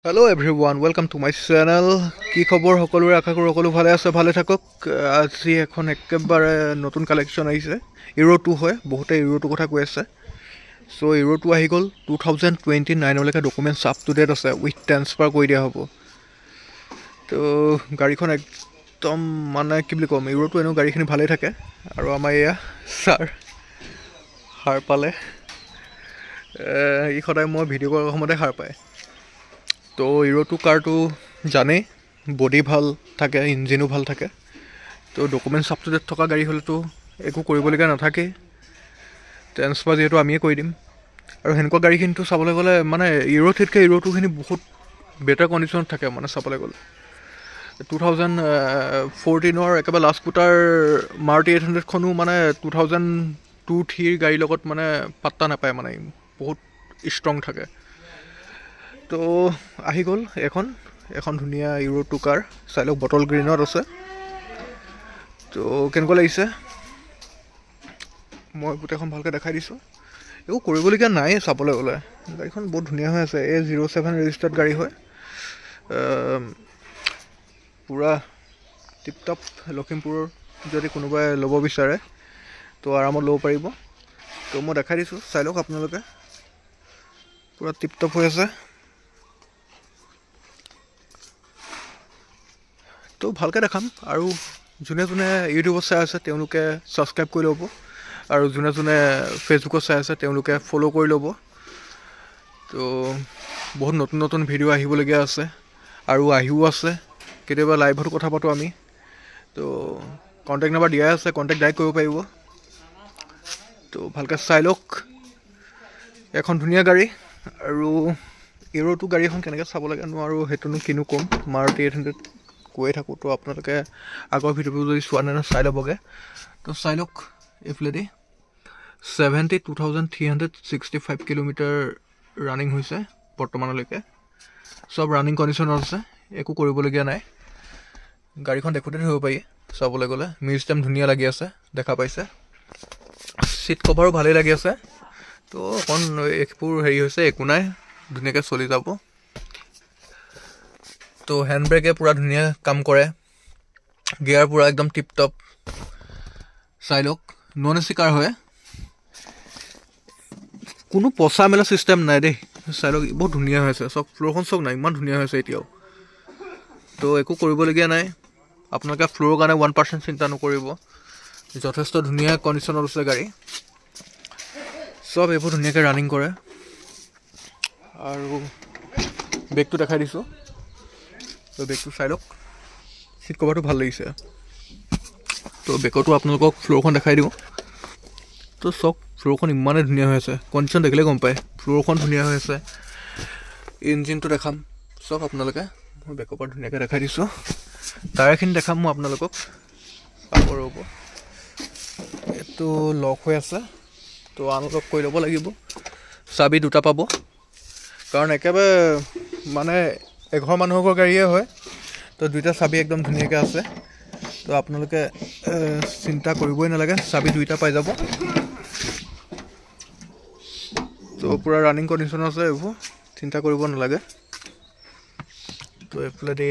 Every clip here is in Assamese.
Hello' everyone, welcome to my channel. কি খবৰ সকলোৰে? আশা কৰোঁ সকলো ভালে আছে, ভালে থাকক। আজি এখন একেবাৰে নতুন কালেকশ্যন আহিছে। ইউৰো 2 হয়, বহুতে ইউৰো 2 কথা কৈ আছে। চ' ইউৰো 2 আহি গ'ল। 2029লৈকে ডকুমেণ্টছ আপ টু ডেট আছে, উইথ ট্ৰেন্সফাৰ কৰি দিয়া হ'ব। তো গাড়ীখন একদম মানে কি বুলি ক'ম, ইউৰো 2 এনেও গাড়ীখিনি ভালেই থাকে। আৰু আমাৰ এয়া ছাৰ সাৰ পালে। ই সদায় মই ভিডিঅ' কৰাৰ সময়তে সাৰ পায়। তো ইউৰো 2 কাৰটো জানেই, বডি ভাল থাকে, ইঞ্জিনো ভাল থাকে। তো ডকুমেণ্টছ আপ টু ডেট থকা গাড়ী হ'লেতো একো কৰিবলগীয়া নাথাকেই, ট্ৰেন্সফাৰ যিহেতু আমিয়ে কৰি দিম। আৰু সেনেকুৱা গাড়ীখিনিতো চাবলৈ গ'লে মানে ইউৰো 3তকৈ ইউৰো 2খিনি বহুত বেটাৰ কণ্ডিশ্যনত থাকে মানে চাবলৈ গ'লে। 2014 একেবাৰে লাষ্ট কুটাৰ মাৰুতি 800খনো মানে 2002-3 গাড়ীৰ লগত মানে পাত্তা নাপায়, মানে বহুত ষ্ট্ৰং থাকে। তো আহি গ'ল এখন ধুনীয়া ইউৰো 2 কাৰ। চাই লওক, বটল গ্ৰীণত আছে। তো কেনেকুৱা লাগিছে মই গোটেইখন ভালকৈ দেখাই দিছোঁ। একো কৰিবলগীয়া নাই চাবলৈ গ'লে, গাড়ীখন বহুত ধুনীয়া হৈ আছে। A07 ৰেজিষ্টাৰ্ড গাড়ী হয়, পূৰা টিপটপ। লখিমপুৰৰ যদি কোনোবাই ল'ব বিচাৰে তো আৰামত ল'ব পাৰিব। তো মই দেখাই দিছোঁ, চাই লওক আপোনালোকে, পূৰা টিপটপ হৈ আছে। তো ভালকৈ দেখাম। আৰু যোনে যোনে ইউটিউবত চাই আছে তেওঁলোকে ছাবস্ক্ৰাইব কৰি ল'ব, আৰু যোনে যোনে ফেচবুকত চাই আছে তেওঁলোকে ফ'ল' কৰি ল'ব। তো বহুত নতুন নতুন ভিডিঅ' আহিবলগীয়া আছে, আৰু আহিও আছে। কেতিয়াবা লাইভতো কথা পাতোঁ আমি। তো কণ্টেক্ট নাম্বাৰ দিয়াই আছে, কণ্টেক্ট ডাইৰেক্ট কৰিব পাৰিব। তো ভালকৈ চাই লওক, এখন ধুনীয়া গাড়ী। আৰু ইউৰো 2 গাড়ী এখন কেনেকৈ চাব লাগে নোৱাৰোঁ, সেইটোনো কিনো ক'ম। মাৰুতি 800 কৈয়ে থাকোঁ। তো আপোনালোকে আগৰ ভিডিঅ'বোৰ যদি চোৱা নাই চাই ল'বগৈ। তো চাই লওক, এইফালেদি 72,365 কিলোমিটাৰ ৰানিং হৈছে বৰ্তমানলৈকে। চব ৰানিং কণ্ডিশ্যনত আছে, একো কৰিবলগীয়া নাই। গাড়ীখন দেখোঁতে ধৰিব পাৰি চাবলৈ গ'লে। মিউজিয়াম ধুনীয়া লাগি আছে, দেখা পাইছে। ছিট কভাৰো ভালেই লাগি আছে। তো অকণ এইবোৰ হেৰি হৈছে, একো নাই, ধুনীয়াকৈ চলি যাব। তো হেণ্ড ব্ৰেকে পূৰা ধুনীয়া কাম কৰে, গিয়াৰ পূৰা একদম টিপটপ। চাই লওক, নন এ চি কাৰ হয়, কোনো পচা মেলা ছিষ্টেম নাই দেই। চাই লওক, বহুত ধুনীয়া হৈ আছে। চব ফ্ল'ৰখন চব নাই, ইমান ধুনীয়া হৈছে এতিয়াও। তো একো কৰিবলগীয়া নাই। আপোনালোকে ফ্ল'ৰৰ কাৰণে 1% চিন্তা নকৰিব, যথেষ্ট ধুনীয়া কণ্ডিশ্যনত আছে গাড়ী। চব এইবোৰ ধুনীয়াকৈ ৰানিং কৰে। আৰু বেগটো দেখাই দিছোঁ, তো বেগটো চাই লওক, ছিট কভাৰটো ভাল লাগিছে। তো বেগতো আপোনালোকক ফ্ল'ৰখন দেখাই দিওঁ। তো চব ফ্ল'ৰখন ইমানেই ধুনীয়া হৈ আছে, কণ্ডিশ্যন দেখিলে গম পায় ফ্ল'ৰখন ধুনীয়া হৈ আছে। ইঞ্জিনটো দেখাম চব আপোনালোকে, মই বেকৰ পৰা ধুনীয়াকৈ দেখাই দিছোঁ। টায়াৰখিনি দেখাম মই আপোনালোকক, চাব ৰ'ব। এইটো লক হৈ আছে, তো আনলক কৰি ল'ব লাগিব। চাবি দুটা পাব, কাৰণ একেবাৰে মানে এঘৰ মানুহৰ গাড়ীয়ে হয়। তো দুইটা চাবি একদম ধুনীয়াকৈ আছে। তো আপোনালোকে চিন্তা কৰিবই নালাগে, চাবি দুইটা পাই যাব। তো পূৰা ৰানিং কণ্ডিশ্যন আছে, এইবোৰ চিন্তা কৰিব নালাগে। তো এইফালেদি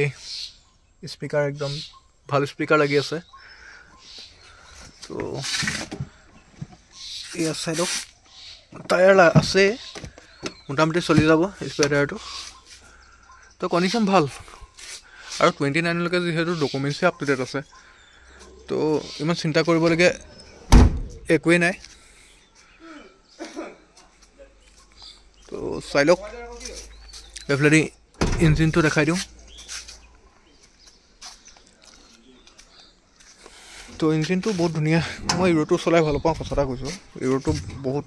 স্পীকাৰ একদম ভাল স্পীকাৰ লাগি আছে। তো এয়া চাই লওক, টায়াৰ আছে, মোটামুটি চলি যাব স্পেয়াৰ টায়াৰটো। তো কণ্ডিশ্যন ভাল। আৰু 29লৈকে যিহেতু ডকুমেণ্টছেই আপ টু ডেট আছে, তো ইমান চিন্তা কৰিবলগীয়া একোৱেই নাই। তো চাই লওক, এইফালেদি ইঞ্জিনটো দেখাই দিওঁ। তো ইঞ্জিনটো বহুত ধুনীয়া। মই ইউৰো 2 চলাই ভাল পাওঁ, সঁচা কথা কৈছোঁ। ইউৰো 2 বহুত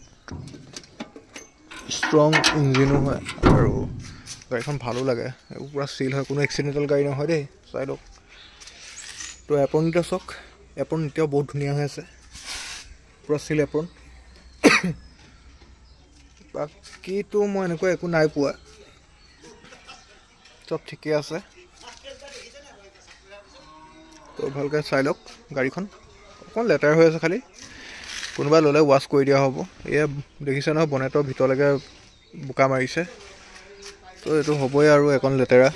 ষ্ট্ৰং ইঞ্জিনো হয়, আৰু গাড়ীখন ভালো লাগে। এইবোৰ পূৰা চিল হয়, কোনো এক্সিডেণ্টেল গাড়ী নহয় দেই। চাই লওক। তো এপ্ৰনকেইটা চাওক, এপ্ৰন এতিয়াও বহুত ধুনীয়া হৈ আছে, পূৰা চিল এপ্ৰন। বাকীটো মই এনেকুৱা একো নাই পোৱা, চব ঠিকে আছে। তো ভালকৈ চাই লওক, গাড়ীখন অকণ লেতেৰা হৈ আছে, খালি কোনোবাই ল'লে ৱাছ কৰি দিয়া হ'ব। এয়া দেখিছে নহয়, বনেটৰ ভিতৰলৈকে বোকা মাৰিছে। তো এইটো হ'বই আৰু এখন লেতেৰা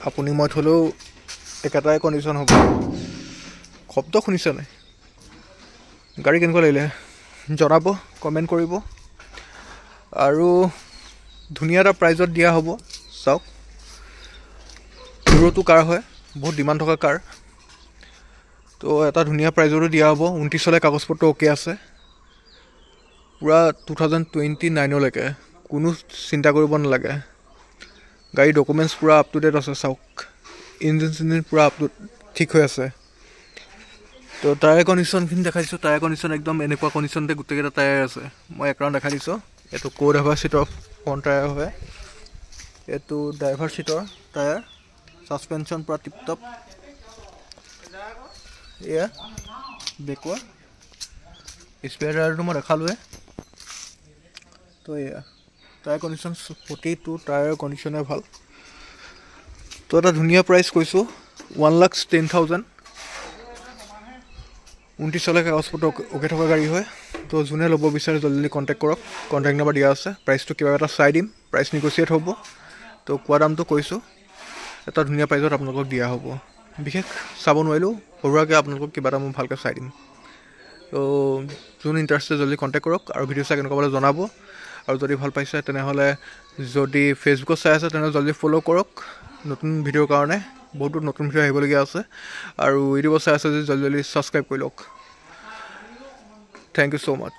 আপুনি মই থ'লেও একেটাই কণ্ডিশ্যন হ'ব শব্দ শুনিছে নাই গাড়ী কেনেকুৱা লাগিলে জনাব কমেণ্ট কৰিব আৰু ধুনীয়া এটা প্ৰাইজত দিয়া হ'ব চাওক হিৰোটো কাৰ হয় বহুত ডিমাণ্ড থকা কাৰ তো এটা ধুনীয়া প্ৰাইজতো দিয়া হ'ব 29 কাগজ পত্ৰ অ'কে আছে পূৰা 2029লৈকে কোনো চিন্তা কৰিব নালাগে গাড়ী ডকুমেণ্টছ পূৰা আপ টু ডেট আছে চাওক ইঞ্জিন পূৰা আপ টু ঠিক হৈ আছে তো টায়াৰ কণ্ডিশ্যনখিনি দেখাইছোঁ টায়াৰ কণ্ডিশ্যন একদম এনেকুৱা কণ্ডিশ্যনতে গোটেইকেইটা টায়াৰ আছে মই এক ৰাউণ্ড দেখাই দিছোঁ এইটো কো ড্ৰাইভাৰ ছিটৰ ফ্ৰণ্ট টায়াৰ হয় এইটো ড্ৰাইভাৰ ছিটৰ টায়াৰ ছাছপেনশ্যন পূৰা টিপটপ এয়া বেকৰ স্পেয়াৰ টায়াৰটো মই দেখালোৱে তো এয়া টায়াৰ কণ্ডিশ্যন প্ৰতিটো টায়াৰ কণ্ডিশ্যনে ভাল তো এটা ধুনীয়া প্ৰাইচ কৈছোঁ 1,10,000 29 কাগজ পত্ৰ অ'কে থকা গাড়ী হয় তো যোনে ল'ব বিচাৰে জলদি কণ্টেক্ট কৰক কণ্টেক্ট নম্বৰ দিয়া আছে প্ৰাইচটো কিবা এটা চাই দিম প্ৰাইচ নিগচিয়েট হ'ব তো কোৱা দামটো কৈছোঁ এটা ধুনীয়া প্ৰাইজত আপোনালোকক দিয়া হ'ব বিশেষ চাব নোৱাৰিলোঁ সৰুৱাকৈ আপোনালোকক কিবা এটা মই ভালকৈ চাই দিম তো যোন ইণ্টাৰেষ্টেড জলদি কণ্টেক্ট কৰক আৰু ভিডিঅ' চাই কেনেকুৱা পালে জনাব আৰু যদি ভাল পাইছে তেনেহ'লে যদি ফেচবুকত চাই আছে তেনেহ'লে জলদি ফ'ল' কৰক নতুন ভিডিঅ'ৰ কাৰণে বহুতো নতুন ভিডিঅ' আহিবলগীয়া আছে আৰু ইউটিউবত চাই আছে যদি জলদি ছাবস্ক্ৰাইব কৰি লওক থেংক ইউ ছ' মাছ